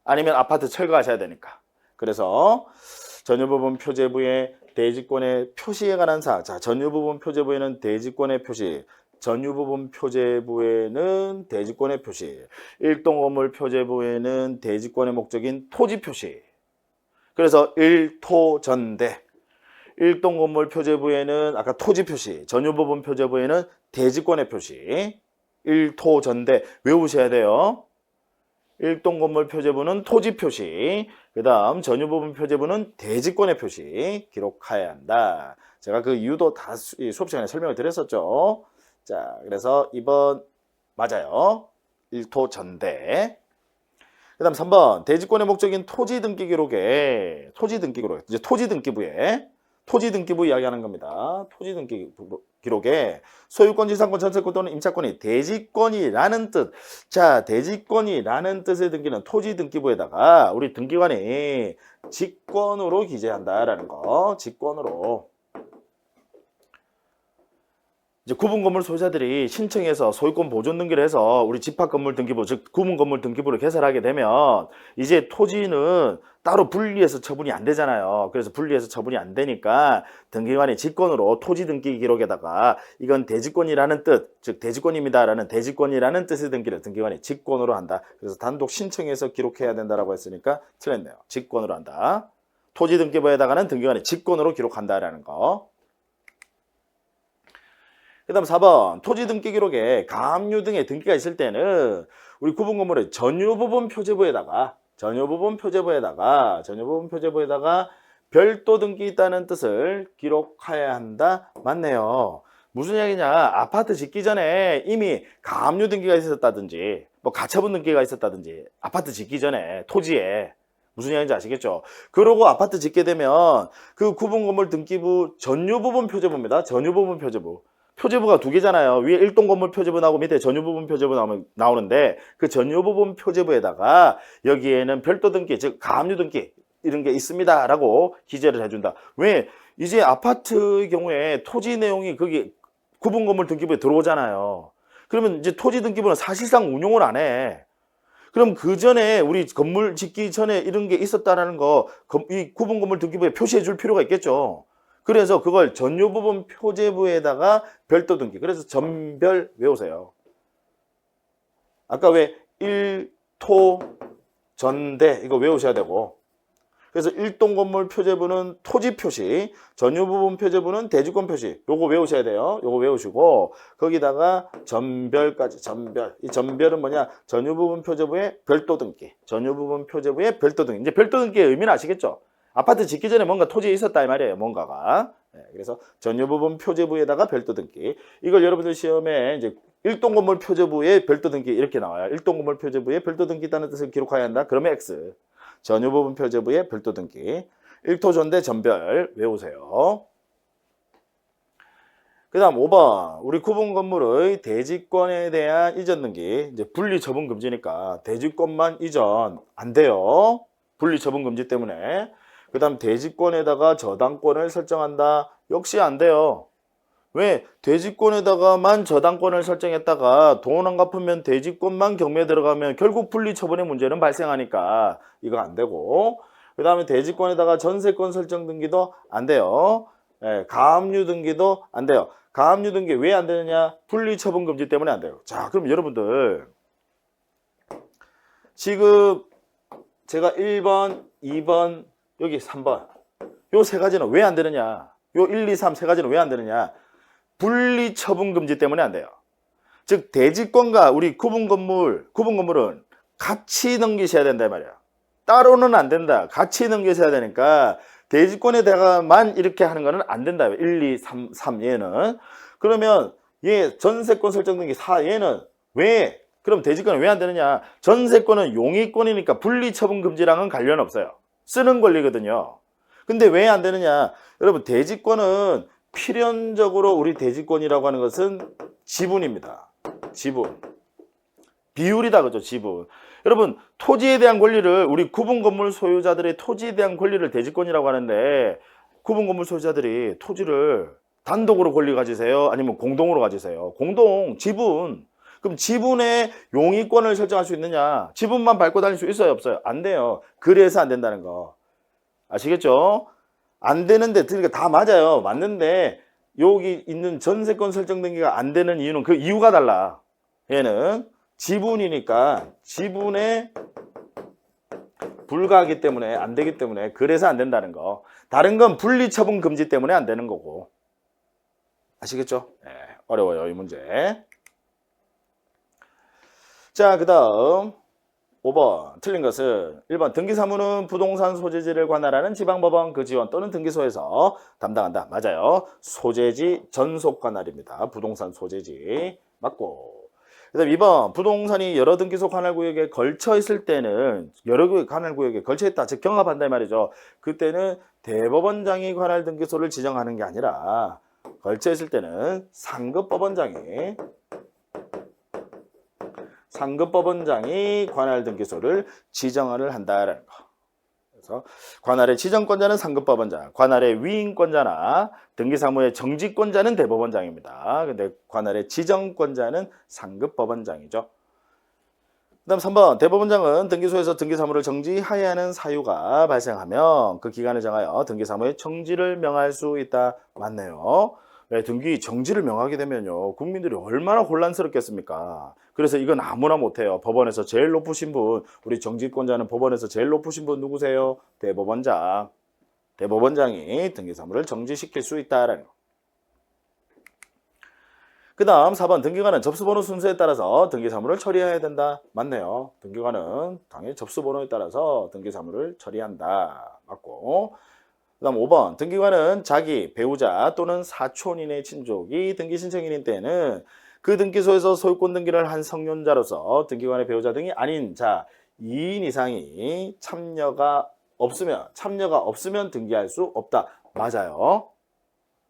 아니면 아파트 철거하셔야 되니까. 그래서 전유부분 표제부에 대지권의 표시에 관한 사항. 자, 전유부분 표제부에는 대지권의 표시. 전유부분 표제부에는 대지권의 표시. 일동건물 표제부에는 대지권의 목적인 토지 표시. 그래서 일토전대. 일동건물 표제부에는 아까 토지 표시. 전유부분 표제부에는 대지권의 표시. 일토전대 외우셔야 돼요. 일동건물 표제부는 토지 표시, 그 다음 전유부분 표제부는 대지권의 표시 기록해야 한다. 제가 그 이유도 다 수업 시간에 설명을 드렸었죠. 자, 그래서 2번 맞아요. 1토 전대. 그 다음 3번 대지권의 목적인 토지 등기 기록에 이제 토지 등기부에 토지 등기부 이야기하는 겁니다. 토지 등기 기록에 소유권, 지상권, 전세권 또는 임차권이 대지권이라는 뜻. 자, 대지권이라는 뜻의 등기는 토지 등기부에다가 우리 등기관이 직권으로 기재한다라는 거. 직권으로. 이제 구분건물 소유자들이 신청해서 소유권 보존 등기를 해서 우리 집합건물 등기부, 즉 구분건물 등기부를 개설하게 되면 이제 토지는 따로 분리해서 처분이 안 되잖아요. 그래서 분리해서 처분이 안 되니까 등기관이 직권으로 토지 등기 기록에다가 이건 대지권이라는 뜻, 즉 대지권입니다라는 대지권이라는 뜻의 등기를 등기관이 직권으로 한다. 그래서 단독 신청해서 기록해야 된다라고 했으니까 틀렸네요. 직권으로 한다. 토지 등기부에다가는 등기관이 직권으로 기록한다라는 거. 그 다음 4번 토지 등기 기록에 가압류 등의 등기가 있을 때는 우리 구분건물의 전유부분 표제부에다가 별도 등기 있다는 뜻을 기록해야 한다. 맞네요. 무슨 이야기냐, 아파트 짓기 전에 이미 가압류 등기가 있었다든지 뭐 가처분 등기가 있었다든지 아파트 짓기 전에 토지에 무슨 이야기인지 아시겠죠? 그러고 아파트 짓게 되면 그 구분건물 등기부 전유부분 표제부입니다. 전유부분 표제부. 표제부가 두 개잖아요. 위에 일동건물 표제부 나오고 밑에 전유부분 표제부 나오는데 그 전유부분 표제부에다가 여기에는 별도 등기, 즉 가압류 등기 이런 게 있습니다 라고 기재를 해준다. 왜? 이제 아파트의 경우에 토지 내용이 거기 구분건물 등기부에 들어오잖아요. 그러면 이제 토지 등기부는 사실상 운용을 안 해. 그럼 그 전에 우리 건물 짓기 전에 이런 게 있었다라는 거 이 구분건물 등기부에 표시해 줄 필요가 있겠죠. 그래서 그걸 전유부분 표제부에다가 별도 등기. 그래서 전별 외우세요. 아까 왜 1토 전대 이거 외우셔야 되고. 그래서 일동건물 표제부는 토지 표시, 전유부분 표제부는 대지권 표시. 요거 외우셔야 돼요. 요거 외우시고 거기다가 전별까지 전별. 이 전별은 뭐냐? 전유부분 표제부의 별도 등기. 전유부분 표제부의 별도 등기. 이제 별도 등기의 의미는 아시겠죠? 아파트 짓기 전에 뭔가 토지에 있었다 이 말이에요. 뭔가가. 네, 그래서 전유부분 표제부에다가 별도 등기. 이걸 여러분들 시험에 이제 일동건물 표제부에 별도 등기 이렇게 나와요. 일동건물 표제부에 별도 등기 있다는 뜻을 기록해야 한다. 그러면 X. 전유부분 표제부에 별도 등기. 1토 전대 전별 외우세요. 그 다음 5번 우리 구분건물의 대지권에 대한 이전 등기. 이제 분리 처분 금지니까 대지권만 이전 안 돼요. 분리 처분 금지 때문에. 그 다음 대지권에다가 저당권을 설정한다. 역시 안 돼요. 왜? 대지권에다가만 저당권을 설정했다가 돈 안 갚으면 대지권만 경매에 들어가면 결국 분리처분의 문제는 발생하니까 이거 안 되고, 그 다음에 대지권에다가 전세권 설정 등기도 안 돼요. 가압류 등기도 안 돼요. 가압류 등기 왜 안 되느냐? 분리처분 금지 때문에 안 돼요. 자, 그럼 여러분들 지금 제가 1번, 2번, 여기 3번 요 세 가지는 왜 안 되느냐? 요 1, 2, 3 세 가지는 왜 안 되느냐? 분리처분 금지 때문에 안 돼요. 즉 대지권과 우리 구분건물은 같이 넘기셔야 된다 이 말이야. 따로는 안 된다. 같이 넘기셔야 되니까 대지권에다가만 이렇게 하는 거는 안 된다. 1, 2, 3 얘는. 그러면 얘 전세권 설정 등기 4 얘는 왜? 그럼 대지권은 왜 안 되느냐? 전세권은 용의권이니까 분리처분 금지랑은 관련 없어요. 쓰는 권리거든요. 근데 왜 안 되느냐? 여러분 대지권은 필연적으로 우리 대지권이라고 하는 것은 지분입니다. 지분. 비율이다 그죠? 지분. 여러분 토지에 대한 권리를 우리 구분건물 소유자들의 토지에 대한 권리를 대지권이라고 하는데 구분건물 소유자들이 토지를 단독으로 권리 가지세요? 아니면 공동으로 가지세요? 공동, 지분. 그럼 지분의 용의권을 설정할 수 있느냐? 지분만 밟고 다닐 수 있어요? 없어요? 안 돼요. 그래서 안 된다는 거. 아시겠죠? 안 되는데, 그러니까 다 맞아요. 맞는데, 여기 있는 전세권 설정 등기가 안 되는 이유는 그 이유가 달라. 얘는 지분이니까 지분에 불과하기 때문에 안 되기 때문에 그래서 안 된다는 거. 다른 건 분리처분 금지 때문에 안 되는 거고. 아시겠죠? 네, 어려워요, 이 문제. 자, 그 다음 5번 틀린 것은 1번 등기사무는 부동산 소재지를 관할하는 지방법원 그 지원 또는 등기소에서 담당한다. 맞아요. 소재지 전속 관할입니다. 부동산 소재지 맞고. 그 다음 2번 부동산이 여러 등기소 관할구역에 걸쳐 있을 때는 여러 관할구역에 걸쳐 있다. 즉 경합한다 이 말이죠. 그때는 대법원장이 관할 등기소를 지정하는 게 아니라 걸쳐 있을 때는 상급법원장이 관할 등기소를 지정을 한다라는 거. 그래서 관할의 지정권자는 상급법원장, 관할의 위임권자나 등기사무의 정지권자는 대법원장입니다. 근데 관할의 지정권자는 상급법원장이죠. 그 다음 3번 대법원장은 등기소에서 등기사무를 정지하여야 하는 사유가 발생하면 그 기간을 정하여 등기사무의 정지를 명할 수 있다. 맞네요. 네, 등기 정지를 명하게 되면요 국민들이 얼마나 혼란스럽겠습니까? 그래서 이건 아무나 못해요. 법원에서 제일 높으신 분, 우리 정지권자는 법원에서 제일 높으신 분 누구세요? 대법원장. 대법원장이 등기사무를 정지시킬 수 있다라는 거. 그 다음 4번 등기관은 접수번호 순서에 따라서 등기사무를 처리해야 된다. 맞네요. 등기관은 당연히 접수번호에 따라서 등기사무를 처리한다. 맞고. 그 다음 5번 등기관은 자기, 배우자 또는 사촌인의 친족이 등기신청인인 때에는 그 등기소에서 소유권 등기를 한 성년자로서 등기관의 배우자 등이 아닌 자 2인 이상이 참여가 없으면 등기할 수 없다. 맞아요.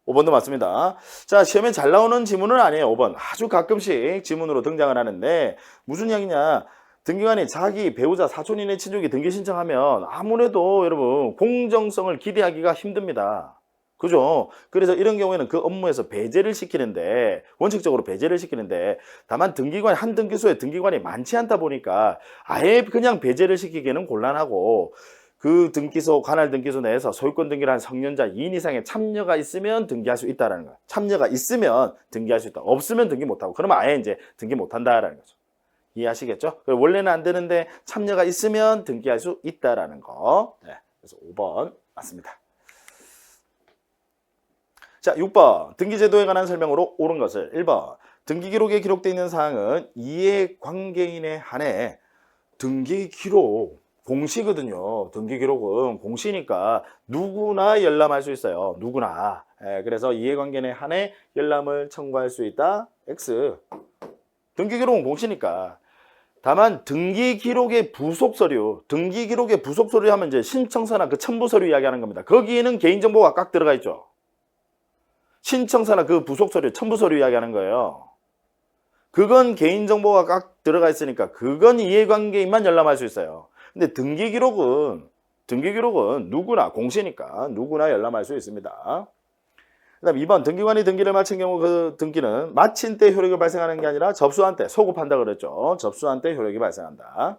5번도 맞습니다. 자, 시험에 잘 나오는 지문은 아니에요. 5번. 아주 가끔씩 지문으로 등장을 하는데 무슨 이야기냐? 등기관이 자기 배우자 사촌인의 친족이 등기 신청하면 아무래도 여러분 공정성을 기대하기가 힘듭니다. 그죠? 그래서 이런 경우에는 그 업무에서 배제를 시키는데 원칙적으로 배제를 시키는데 다만 등기관 한 등기소에 등기관이 많지 않다 보니까 아예 그냥 배제를 시키기는 곤란하고 그 등기소 관할 등기소 내에서 소유권 등기를 한 성년자 2인 이상의 참여가 있으면 등기할 수 있다라는 거예요. 참여가 있으면 등기할 수 있다. 없으면 등기 못하고 그러면 아예 이제 등기 못한다라는 거죠. 이해하시겠죠? 원래는 안 되는데 참여가 있으면 등기할 수 있다라는 거. 네, 그래서 5번 맞습니다. 자, 6번 등기제도에 관한 설명으로 옳은 것을 1번 등기기록에 기록되어 있는 사항은 이해관계인에 한해 등기기록 공시거든요. 등기기록은 공시니까 누구나 열람할 수 있어요. 누구나. 그래서 이해관계인에 한해 열람을 청구할 수 있다. X. 등기기록은 공시니까. 다만 등기기록의 부속서류, 등기기록의 부속서류 하면 이제 신청서나 그 첨부서류 이야기하는 겁니다. 거기에는 개인정보가 꽉 들어가 있죠. 신청서나 그 부속서류, 첨부서류 이야기하는 거예요. 그건 개인정보가 꽉 들어가 있으니까 그건 이해관계인만 열람할 수 있어요. 근데 등기기록은 누구나 공시니까 누구나 열람할 수 있습니다. 그 다음 2번 등기관이 등기를 마친 경우 그 등기는 마친 때 효력이 발생하는 게 아니라 접수한 때 소급한다 그랬죠. 접수한 때 효력이 발생한다.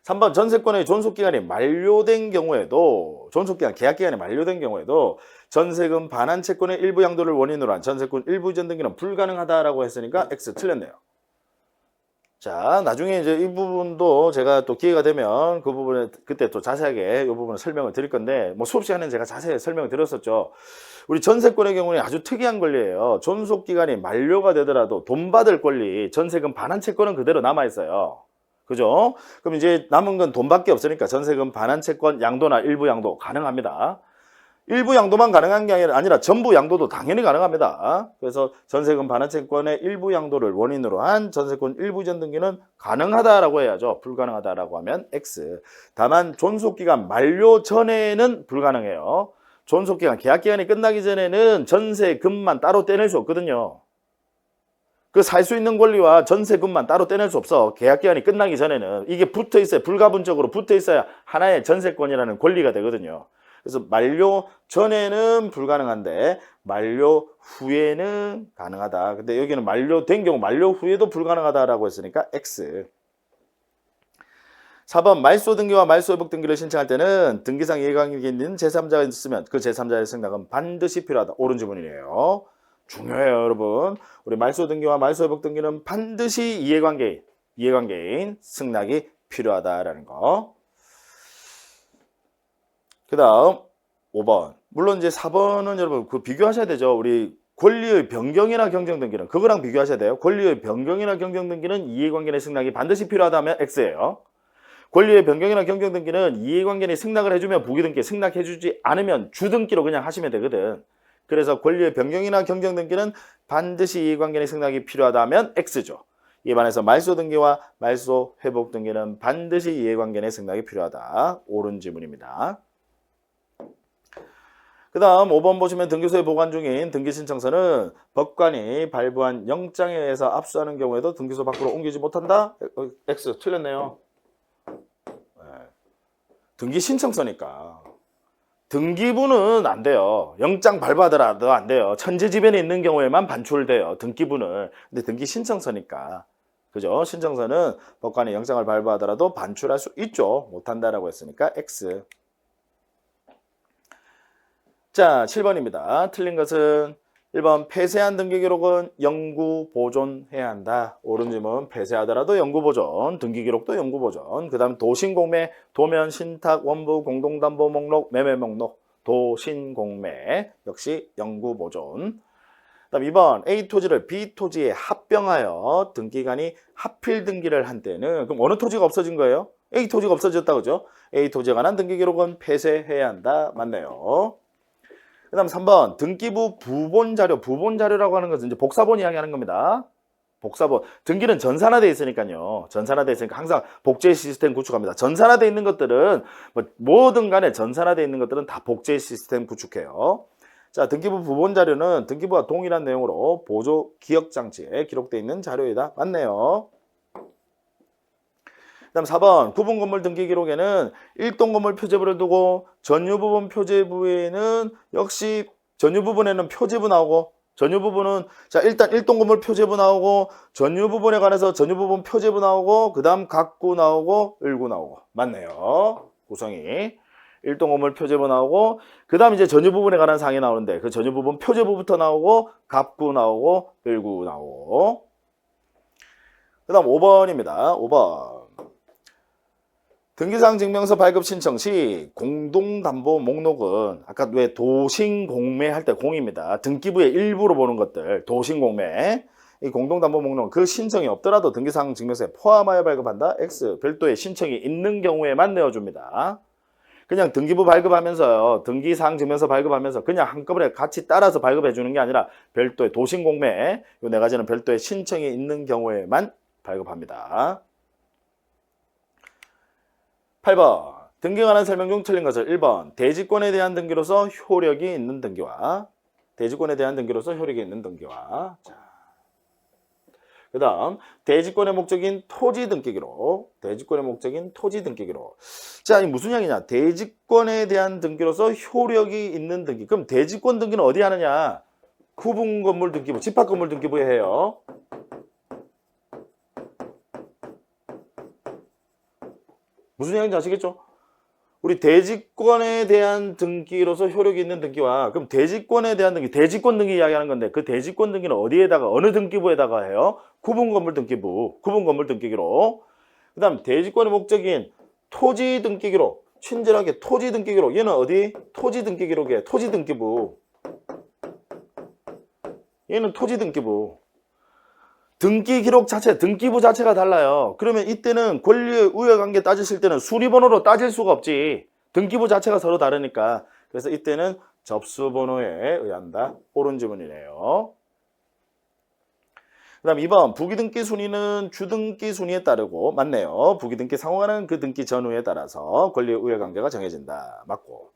3번 전세권의 존속기간이 만료된 경우에도 존속기간 계약기간이 만료된 경우에도 전세금 반환 채권의 일부 양도를 원인으로 한 전세권 일부 이전 등기는 불가능하다라고 했으니까 X 틀렸네요. 자, 나중에 이제 이 부분도 제가 또 기회가 되면 그 부분에 그때 또 자세하게 이 부분을 설명을 드릴 건데 뭐 수업 시간에 제가 자세히 설명을 드렸었죠. 우리 전세권의 경우는 아주 특이한 권리예요. 존속기간이 만료가 되더라도 돈 받을 권리, 전세금 반환 채권은 그대로 남아 있어요. 그죠? 그럼 이제 남은 건 돈밖에 없으니까 전세금 반환 채권 양도나 일부 양도 가능합니다. 일부 양도만 가능한 게 아니라 전부 양도도 당연히 가능합니다. 그래서 전세금 반환 채권의 일부 양도를 원인으로 한 전세권 일부 이전 등기는 가능하다라고 해야죠. 불가능하다라고 하면 X. 다만 존속기간 만료 전에는 불가능해요. 존속기간 계약기간이 끝나기 전에는 전세금만 따로 떼낼 수 없거든요. 그 살 수 있는 권리와 전세금만 따로 떼낼 수 없어. 계약기간이 끝나기 전에는 이게 붙어 있어야 불가분적으로 붙어 있어야 하나의 전세권이라는 권리가 되거든요. 그래서 만료 전에는 불가능한데 만료 후에는 가능하다. 근데 여기는 만료된 경우 만료 후에도 불가능하다라고 했으니까 X. 4번 말소 등기와 말소 회복 등기를 신청할 때는 등기상 이해관계 있는 제3자가 있으면 그 제3자의 승낙은 반드시 필요하다. 옳은 지문이네요. 중요해요, 여러분. 우리 말소 등기와 말소 회복 등기는 반드시 이해관계인 승낙이 필요하다라는 거. 그 다음 5번. 물론 이제 4번은 여러분 그 비교하셔야 되죠. 우리 권리의 변경이나 경정 등기는 그거랑 비교하셔야 돼요. 권리의 변경이나 경정 등기는 이해관계의 승낙이 반드시 필요하다면 X예요. 권리의 변경이나 경정 등기는 이해관계의 승낙을 해주면 부기등기, 승낙해주지 않으면 주등기로 그냥 하시면 되거든. 그래서 권리의 변경이나 경정 등기는 반드시 이해관계의 승낙이 필요하다면 X죠. 이에 반해서 말소 등기와 말소 회복 등기는 반드시 이해관계의 승낙이 필요하다. 옳은 지문입니다. 그 다음 5번 보시면 등기소에 보관 중인 등기신청서는 법관이 발부한 영장에 의해서 압수하는 경우에도 등기소 밖으로 옮기지 못한다? X 틀렸네요. 등기신청서니까 등기부는 안 돼요. 영장 발부하더라도 안 돼요. 천재지변에 있는 경우에만 반출돼요. 등기부는. 근데 등기신청서니까 그죠? 신청서는 법관이 영장을 발부하더라도 반출할 수 있죠. 못한다라고 했으니까 X. 자, 7번입니다. 틀린 것은 1번 폐쇄한 등기기록은 영구 보존해야 한다. 옳은 질문 폐쇄하더라도 영구 보존, 등기기록도 영구 보존. 그 다음 도신공매, 도면, 신탁, 원부, 공동담보 목록, 매매 목록, 도신공매 역시 영구 보존. 그 다음 2번 A 토지를 B 토지에 합병하여 등기관이 합필 등기를 한 때는 그럼 어느 토지가 없어진 거예요? A 토지가 없어졌다 그죠? A 토지에 관한 등기기록은 폐쇄해야 한다. 맞네요. 그 다음 3번 등기부 부본자료, 부본자료라고 하는 것은 이제 복사본 이야기하는 겁니다. 복사본, 등기는 전산화되어 있으니까요. 전산화되어 있으니까 항상 복제 시스템 구축합니다. 전산화되어 있는 것들은 뭐든 간에 전산화되어 있는 것들은 다 복제 시스템 구축해요. 자, 등기부 부본자료는 등기부와 동일한 내용으로 보조 기억장치에 기록되어 있는 자료이다. 맞네요. 그 다음 4번 구분건물 등기기록에는 일동건물 표제부를 두고 전유부분 표제부에는 역시 전유부분에는 표제부 나오고 전유부분은 자 일단 일동건물 표제부 나오고 전유부분에 관해서 전유부분 표제부 나오고 그 다음 갑구 나오고 을구 나오고 맞네요. 구성이 일동건물 표제부 나오고 그 다음 이제 전유부분에 관한 사항이 나오는데 그 전유부분 표제부부터 나오고 갑구 나오고 을구 나오고 그 다음 5번입니다. 5번 등기사항 증명서 발급 신청 시 공동담보 목록은 아까 왜 도신공매 할 때 공입니다. 등기부의 일부로 보는 것들 도신공매 이 공동담보 목록은 그 신청이 없더라도 등기사항 증명서에 포함하여 발급한다. X 별도의 신청이 있는 경우에만 내어줍니다. 그냥 등기부 발급하면서요. 등기사항 증명서 발급하면서 그냥 한꺼번에 같이 따라서 발급해 주는 게 아니라 별도의 도신공매 요 네 가지는 별도의 신청이 있는 경우에만 발급합니다. 8번 등기에 관한 설명 중 틀린 것을 1번 대지권에 대한 등기로서 효력이 있는 등기와 대지권에 대한 등기로서 효력이 있는 등기와 그 다음 대지권의 목적인 토지 등기기록 대지권의 목적인 토지 등기기록 자, 이 무슨 이야기냐 대지권에 대한 등기로서 효력이 있는 등기 그럼 대지권 등기는 어디 하느냐 구분건물 등기부 집합건물 등기부에 해요. 무슨 이야기인지 아시겠죠? 우리 대지권에 대한 등기로서 효력이 있는 등기와 그럼 대지권에 대한 등기, 대지권 등기 이야기하는 건데 그 대지권 등기는 어디에다가 어느 등기부에다가 해요? 구분건물 등기부, 구분건물 등기기록. 그 다음 대지권의 목적인 토지 등기기록, 친절하게 토지 등기기록. 얘는 어디? 토지 등기기록이에요. 토지 등기부. 얘는 토지 등기부. 등기 기록 자체, 등기부 자체가 달라요. 그러면 이때는 권리의 우여관계 따지실 때는 순위번호로 따질 수가 없지. 등기부 자체가 서로 다르니까. 그래서 이때는 접수번호에 의한다. 옳은 지문이네요. 그 다음 2번 부기등기 순위는 주등기 순위에 따르고 맞네요. 부기등기 상호하는 그 등기 전후에 따라서 권리의 우여관계가 정해진다. 맞고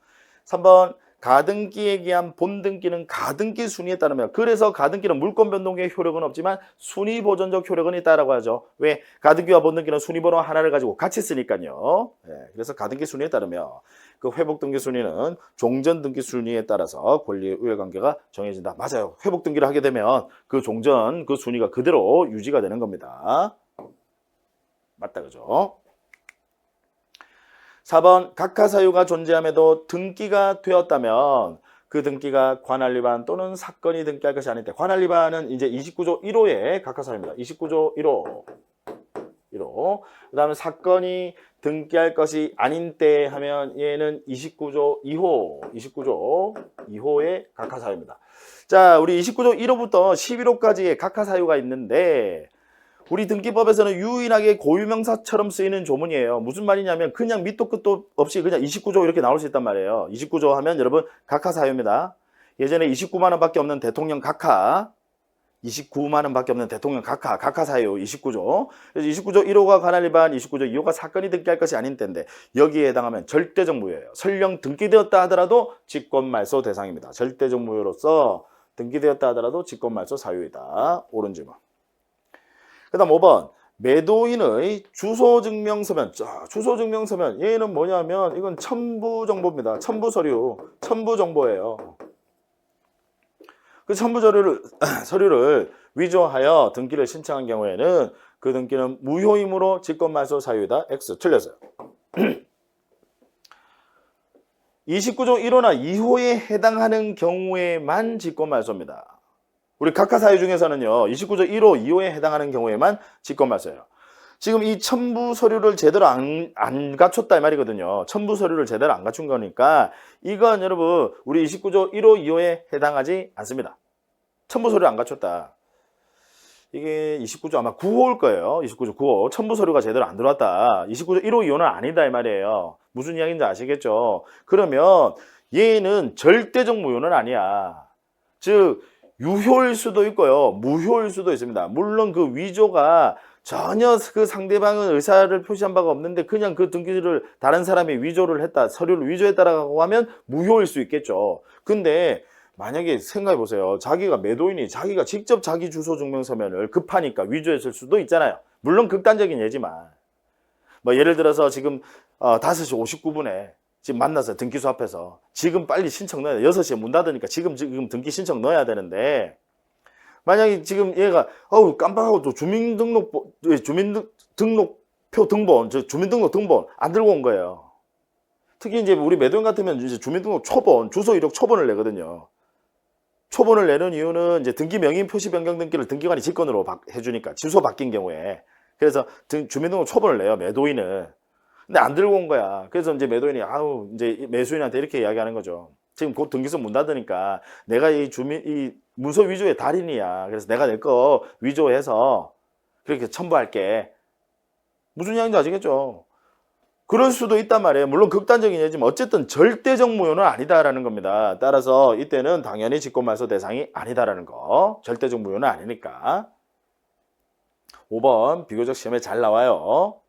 3번 가등기에 기한 본등기는 가등기 순위에 따르며 그래서 가등기는 물권 변동의 효력은 없지만 순위 보존적 효력은 있다라고 하죠. 왜? 가등기와 본등기는 순위번호 하나를 가지고 같이 쓰니까요. 네, 그래서 가등기 순위에 따르며 그 회복등기 순위는 종전등기 순위에 따라서 권리의 우여관계가 정해진다. 맞아요. 회복등기를 하게 되면 그 종전 그 순위가 그대로 유지가 되는 겁니다. 맞다 그죠? 4번 각하사유가 존재함에도 등기가 되었다면 그 등기가 관할위반 또는 사건이 등기할 것이 아닐 때 관할위반은 이제 29조 1호의 각하사유입니다. 29조 1호 사유. 그 다음에 사건이 등기할 것이 아닌 때 하면 얘는 29조 2호, 29조 2호의 각하사유입니다. 자, 우리 29조 1호부터 11호까지의 각하사유가 있는데 우리 등기법에서는 유일하게 고유명사처럼 쓰이는 조문이에요. 무슨 말이냐면 그냥 밑도 끝도 없이 그냥 29조 이렇게 나올 수 있단 말이에요. 29조 하면 여러분 각하사유입니다. 예전에 29만 원밖에 없는 대통령 각하, 29만 원밖에 없는 대통령 각하사유 29조. 그래서 29조 1호가 관할 위반, 29조 2호가 사건이 등기할 것이 아닌 때인데 여기에 해당하면 절대적 무효예요. 설령 등기되었다 하더라도 직권말소 대상입니다. 절대적 무효로서 등기되었다 하더라도 직권말소 사유이다. 옳은 질문. 그 다음 5번 매도인의 주소증명서면. 자, 주소증명서면 얘는 뭐냐면 이건 첨부정보입니다. 첨부서류, 첨부정보예요. 그 서류를 위조하여 등기를 신청한 경우에는 그 등기는 무효이므로 직권말소 사유이다. X. 틀렸어요. 29조 1호나 2호에 해당하는 경우에만 직권말소입니다. 우리 각하사유 중에서는요. 29조 1호, 2호에 해당하는 경우에만 직권말소예요. 지금 이 첨부 서류를 제대로 안 갖췄다 이 말이거든요. 첨부 서류를 제대로 안 갖춘 거니까 이건 여러분 우리 29조 1호, 2호에 해당하지 않습니다. 첨부 서류 안 갖췄다. 이게 29조 아마 9호일 거예요. 29조 9호. 첨부 서류가 제대로 안 들어왔다. 29조 1호, 2호는 아니다 이 말이에요. 무슨 이야기인지 아시겠죠? 그러면 얘는 절대적 무효는 아니야. 즉 유효일 수도 있고요. 무효일 수도 있습니다. 물론 그 위조가 전혀 그 상대방은 의사를 표시한 바가 없는데 그냥 그 등기를 다른 사람이 위조를 했다, 서류를 위조했다라고 하면 무효일 수 있겠죠. 근데 만약에 생각해 보세요. 자기가 매도인이 자기가 직접 자기 주소 증명서면을 급하니까 위조했을 수도 있잖아요. 물론 극단적인 예지만 뭐 예를 들어서 지금 5시 59분에 지금 만나서 등기소 앞에서 지금 빨리 신청 넣어야 돼. 6시에 문 닫으니까 지금 등기 신청 넣어야 되는데 만약에 지금 얘가 깜빡하고 또 주민등록표 등본, 주민등록 등본 안 들고 온 거예요. 특히 이제 우리 매도인 같으면 이제 주민등록 초본, 주소 이력 초본을 내거든요. 초본을 내는 이유는 이제 등기 명의 표시 변경 등기를 등기관이 직권으로 해주니까 주소 바뀐 경우에. 그래서 주민등록 초본을 내요, 매도인은. 근데 안 들고 온 거야. 그래서 이제 매도인이 이제 매수인한테 이렇게 이야기하는 거죠. 지금 곧 등기소 문 닫으니까 내가 이 문서 위조의 달인이야. 그래서 내가 내 거 위조해서 그렇게 첨부할게. 무슨 이야기인지 아시겠죠? 그럴 수도 있단 말이에요. 물론 극단적인 예지만 어쨌든 절대적 무효는 아니다라는 겁니다. 따라서 이때는 당연히 직권말소 대상이 아니다라는 거. 절대적 무효는 아니니까. 5번 비교적 시험에 잘 나와요.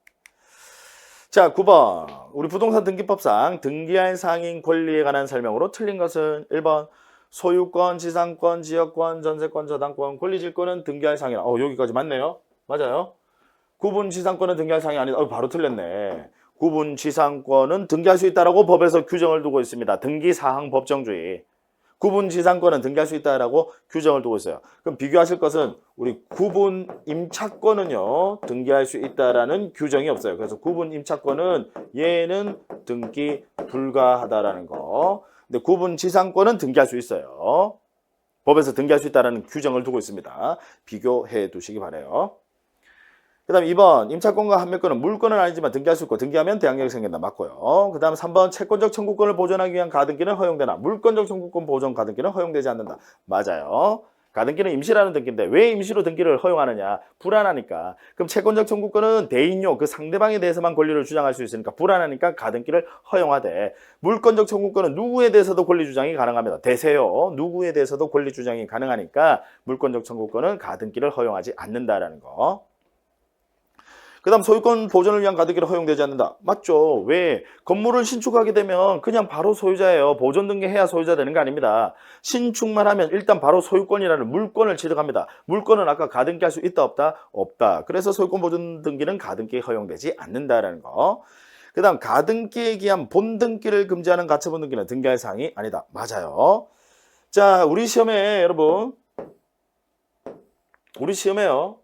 자, 9번 우리 부동산 등기법상 등기할 상인 권리에 관한 설명으로 틀린 것은 1번 소유권, 지상권, 지역권, 전세권, 저당권, 권리질권은 등기할 상인. 여기까지 맞네요. 맞아요. 구분 지상권은 등기할 상이 아니다. 바로 틀렸네. 구분 지상권은 등기할 수 있다라고 법에서 규정을 두고 있습니다. 등기사항 법정주의. 구분 지상권은 등기할 수 있다라고 규정을 두고 있어요. 그럼 비교하실 것은 우리 구분 임차권은요 등기할 수 있다라는 규정이 없어요. 그래서 구분 임차권은 얘는 등기 불가하다라는 거. 근데 구분 지상권은 등기할 수 있어요. 법에서 등기할 수 있다라는 규정을 두고 있습니다. 비교해 두시기 바라요. 그 다음 2번 임차권과 판매권은 물권은 아니지만 등기할 수 있고 등기하면 대항력이 생긴다. 맞고요. 그 다음 3번 채권적 청구권을 보존하기 위한 가등기는 허용되나 물권적 청구권 보존 가등기는 허용되지 않는다. 맞아요. 가등기는 임시라는 등기인데 왜 임시로 등기를 허용하느냐? 불안하니까. 그럼 채권적 청구권은 대인요 그 상대방에 대해서만 권리를 주장할 수 있으니까 불안하니까 가등기를 허용하되 물권적 청구권은 누구에 대해서도 권리 주장이 가능합니다. 대세요. 누구에 대해서도 권리 주장이 가능하니까 물권적 청구권은 가등기를 허용하지 않는다라는 거. 그 다음 소유권 보존을 위한 가등기를 허용되지 않는다. 맞죠. 왜? 건물을 신축하게 되면 그냥 바로 소유자예요. 보존 등기해야 소유자 되는 거 아닙니다. 신축만 하면 일단 바로 소유권이라는 물권을 취득합니다. 물권은 아까 가등기할 수 있다 없다? 없다. 그래서 소유권 보존 등기는 가등기에 허용되지 않는다라는 거. 그 다음 가등기에 기한 본등기를 금지하는 가처분 등기는 등기할 사항이 아니다. 맞아요. 자, 우리 시험에 여러분 우리 시험에요.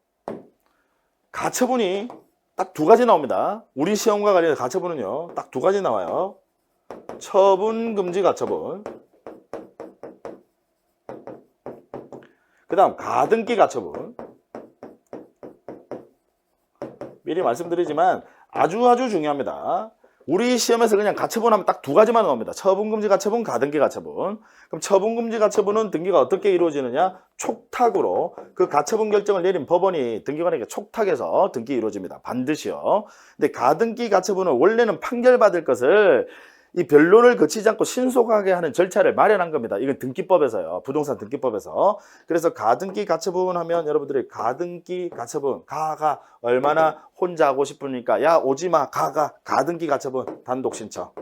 가처분이 딱 2가지 나옵니다. 우리 시험과 관련해서 가처분은요. 딱 2가지 나와요. 처분금지 가처분. 그 다음 가등기 가처분. 미리 말씀드리지만 아주 중요합니다. 우리 시험에서 그냥 가처분 하면 딱 두 가지만 나옵니다. 처분금지 가처분, 가등기 가처분. 그럼 처분금지 가처분은 등기가 어떻게 이루어지느냐? 촉탁으로 그 가처분 결정을 내린 법원이 등기관에게 촉탁해서 등기 이루어집니다. 반드시요. 근데 가등기 가처분은 원래는 판결받을 것을 이 변론을 거치지 않고 신속하게 하는 절차를 마련한 겁니다. 이건 등기법에서요. 부동산 등기법에서. 그래서 가등기 가처분 하면 여러분들이 가등기 가처분, 가가 얼마나 혼자 하고 싶으니까 야 오지마 가가 가등기 가처분 단독 신청.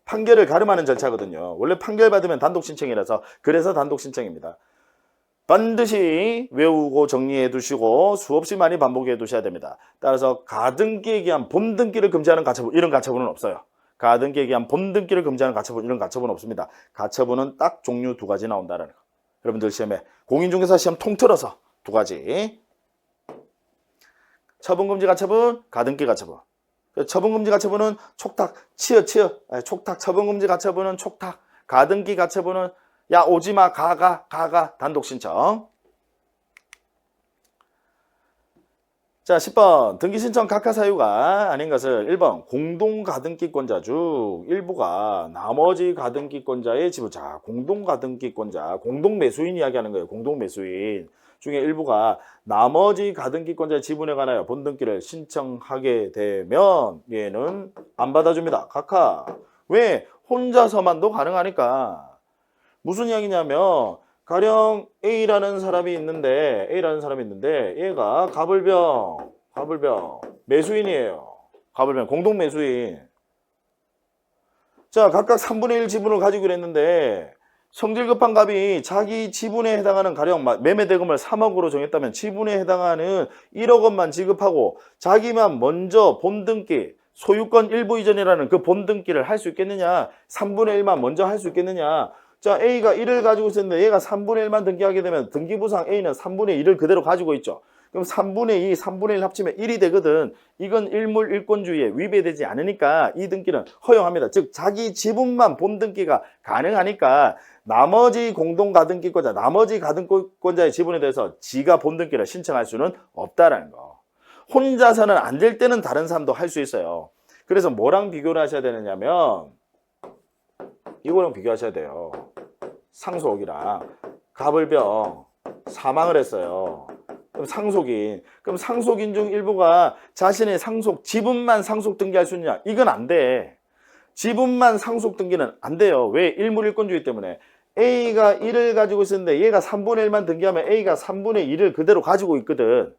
판결을 가름하는 절차거든요. 원래 판결 받으면 단독 신청이라서 그래서 단독 신청입니다. 반드시 외우고 정리해 두시고 수없이 많이 반복해 두셔야 됩니다. 따라서 가등기에 기한 본등기를 금지하는 가처분, 이런 가처분은 없어요. 가등기에 기한 본등기를 금지하는 가처분, 이런 가처분은 없습니다. 가처분은 딱 종류 두 가지 나온다는 거. 여러분들 시험에 공인중개사 시험 통틀어서 두 가지. 처분금지 가처분, 가등기 가처분. 처분금지 가처분은 촉탁, 촉탁. 처분금지 가처분은 촉탁. 가등기 가처분은 야 오지마 가가 단독 신청. 자 10번 등기신청 각하 사유가 아닌 것을 1번 공동가등기권자 중 일부가 나머지 가등기권자의 지분. 자 공동가등기권자, 공동매수인 이야기하는 거예요. 공동매수인 중에 일부가 나머지 가등기권자의 지분에 관하여 본등기를 신청하게 되면 얘는 안 받아줍니다. 각하. 왜? 혼자서만도 가능하니까. 무슨 이야기냐면 가령 A라는 사람이 있는데 얘가 가불병 매수인이에요. 가불병 공동 매수인. 자 각각 3분의 1 지분을 가지고 그랬는데 성질 급한 갑이 자기 지분에 해당하는 가령 매매 대금을 3억으로 정했다면 지분에 해당하는 1억 원만 지급하고 자기만 먼저 본등기 소유권 일부 이전이라는 그 본등기를 할 수 있겠느냐? 3분의 1만 먼저 할 수 있겠느냐? 자 A가 1을 가지고 있었는데 얘가 3분의 1만 등기하게 되면 등기부상 A는 3분의 1을 그대로 가지고 있죠. 그럼 3분의 2, 3분의 1 합치면 1이 되거든. 이건 일물일권주의에 위배되지 않으니까 이 등기는 허용합니다. 즉 자기 지분만 본등기가 가능하니까 나머지 공동가등기권자, 나머지 가등권자의 지분에 대해서 지가 본등기를 신청할 수는 없다라는 거. 혼자서는 안 될 때는 다른 사람도 할 수 있어요. 그래서 뭐랑 비교를 하셔야 되느냐면 이거랑 비교하셔야 돼요. 상속이랑 가불병 사망을 했어요. 그럼 상속인 중 일부가 자신의 상속 지분만 상속 등기할 수 있느냐? 이건 안 돼. 지분만 상속 등기는 안 돼요. 왜? 일물일권주의 때문에. A가 1을 가지고 있었는데 얘가 3분의 1만 등기하면 A가 3분의 1을 그대로 가지고 있거든.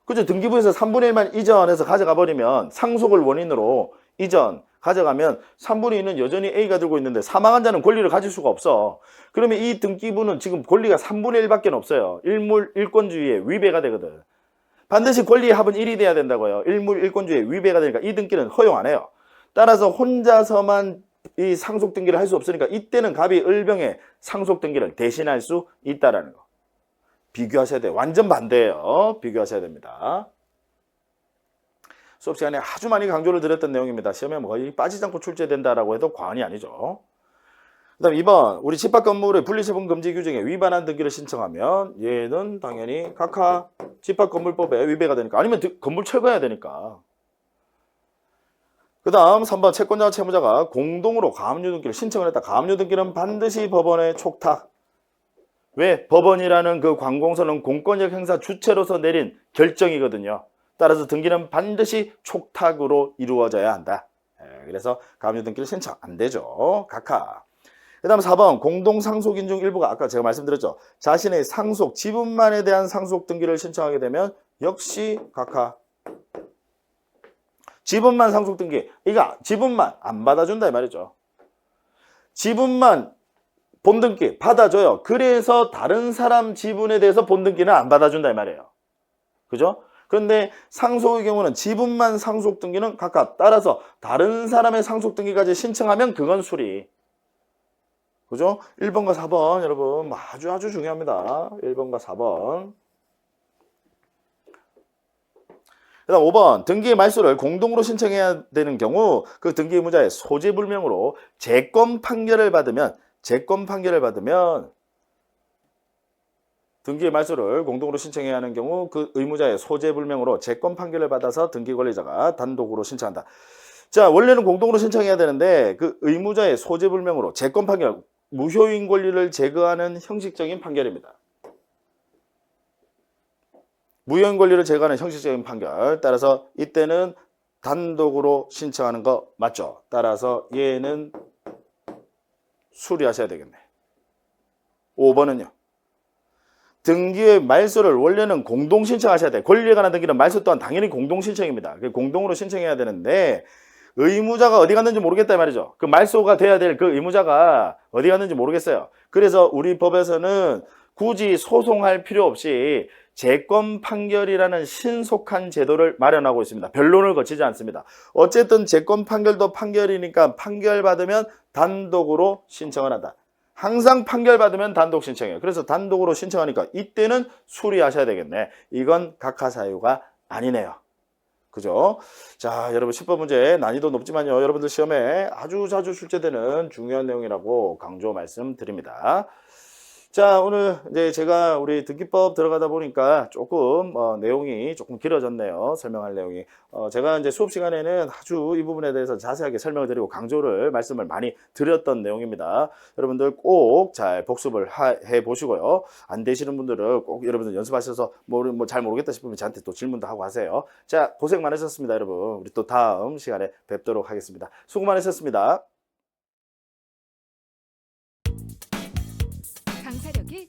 그죠? 등기부에서 3분의 1만 이전해서 가져가 버리면 상속을 원인으로 이전 가져가면 3분의 2는 여전히 A가 들고 있는데 사망한 자는 권리를 가질 수가 없어. 그러면 이 등기부는 지금 권리가 3분의 1밖에 없어요. 일물일권주의에 위배가 되거든. 반드시 권리의 합은 1이 돼야 된다고요. 일물일권주의에 위배가 되니까 이 등기는 허용 안 해요. 따라서 혼자서만 이 상속 등기를 할 수 없으니까 이때는 갑이 을병에 상속 등기를 대신할 수 있다라는 거. 비교하셔야 돼요. 완전 반대예요. 비교하셔야 됩니다. 수업 시간에 아주 많이 강조를 드렸던 내용입니다. 시험에 거의 빠지지 않고 출제된다라고 해도 과언이 아니죠. 그 다음 2번 우리 집합 건물의 분리처분 금지 규정에 위반한 등기를 신청하면 얘는 당연히 각하 집합건물법에 위배가 되니까 아니면 건물 철거해야 되니까. 그 다음 3번 채권자와 채무자가 공동으로 가압류 등기를 신청을 했다. 가압류 등기는 반드시 법원의 촉탁. 왜? 법원이라는 그 관공서는 공권력 행사 주체로서 내린 결정이거든요. 따라서 등기는 반드시 촉탁으로 이루어져야 한다. 그래서 가압류 등기를 신청 안 되죠. 각하. 그 다음 4번 공동상속인 중 일부가 아까 제가 말씀드렸죠. 자신의 상속 지분만에 대한 상속 등기를 신청하게 되면 역시 각하. 지분만 상속 등기. 이거 지분만 안 받아준다 이 말이죠. 지분만 본등기 받아줘요. 그래서 다른 사람 지분에 대해서 본등기는 안 받아준다 이 말이에요. 그죠? 그런데 상속의 경우는 지분만 상속 등기는 각각 따라서 다른 사람의 상속 등기까지 신청하면 그건 수리. 그죠? 1번과 4번 여러분 아주 중요합니다. 1번과 4번. 그 다음 5번 등기의 말소를 공동으로 신청해야 되는 경우 그 등기 의무자의 소재불명으로 재권 판결을 받으면 등기의 말소를 공동으로 신청해야 하는 경우 그 의무자의 소재불명으로 재건 판결을 받아서 등기 권리자가 단독으로 신청한다. 자, 원래는 공동으로 신청해야 되는데 그 의무자의 소재불명으로 재건 판결, 무효인 권리를 제거하는 형식적인 판결입니다. 무효인 권리를 제거하는 형식적인 판결. 따라서 이때는 단독으로 신청하는 거 맞죠? 따라서 얘는 수리하셔야 되겠네. 5번은요. 등기의 말소를 원래는 공동 신청하셔야 돼. 권리에 관한 등기는 말소 또한 당연히 공동 신청입니다. 공동으로 신청해야 되는데 의무자가 어디 갔는지 모르겠다 말이죠. 그 말소가 돼야 될 그 의무자가 어디 갔는지 모르겠어요. 그래서 우리 법에서는 굳이 소송할 필요 없이 재건 판결이라는 신속한 제도를 마련하고 있습니다. 변론을 거치지 않습니다. 어쨌든 재건 판결도 판결이니까 판결 받으면 단독으로 신청을 한다. 항상 판결 받으면 단독 신청해요. 그래서 단독으로 신청하니까 이때는 수리하셔야 되겠네. 이건 각하사유가 아니네요. 그죠? 자, 여러분 10번 문제 난이도 높지만요. 여러분들 시험에 아주 자주 출제되는 중요한 내용이라고 강조 말씀드립니다. 자, 오늘 이제 제가 우리 등기법 들어가다 보니까 조금 내용이 조금 길어졌네요. 설명할 내용이. 제가 이제 수업 시간에는 아주 이 부분에 대해서 자세하게 설명을 드리고 강조를 말씀을 많이 드렸던 내용입니다. 여러분들 꼭 잘 복습을 해 보시고요. 안 되시는 분들은 꼭 여러분들 연습하셔서 뭐 잘 모르겠다 싶으면 저한테 또 질문도 하고 하세요. 자, 고생 많으셨습니다, 여러분. 우리 또 다음 시간에 뵙도록 하겠습니다. 수고 많으셨습니다. 강사력이